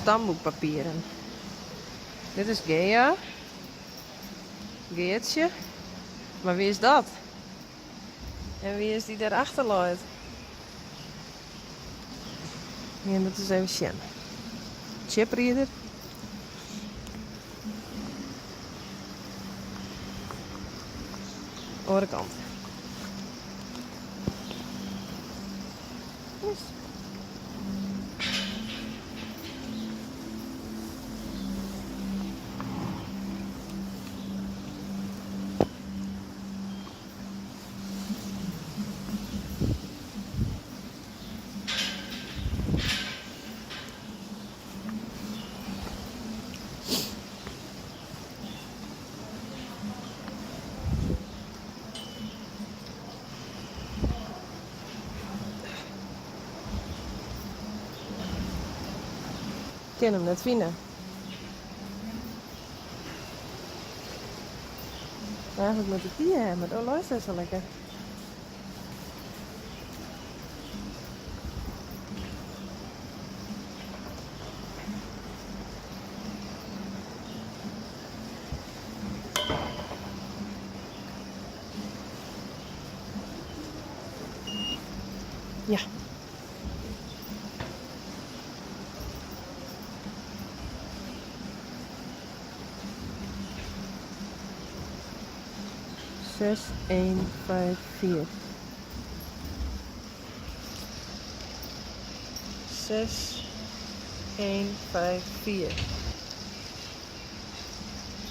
stamboekpapieren. Dit is Gea. Geertje. Maar wie is dat? En wie is die daarachter loopt? Ja, dat is even zien. Chipreader. Andere kant. Yes. Ik kan hem net vinden. Eigenlijk moet ik die hebben, maar dat luistert zo lekker. Ja. Zes, 1, 5, 4. 6, 1, 5, 4.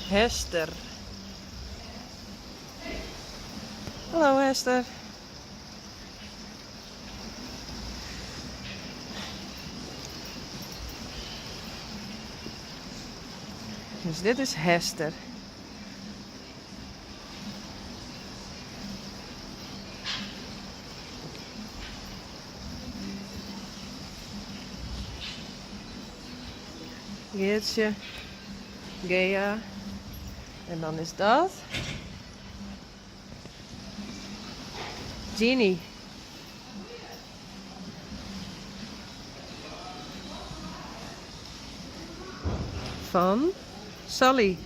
Hester. Hallo Hester. Dus dit is Hester. Geertje, Gea. En dan is dat Ginny. Van Sally.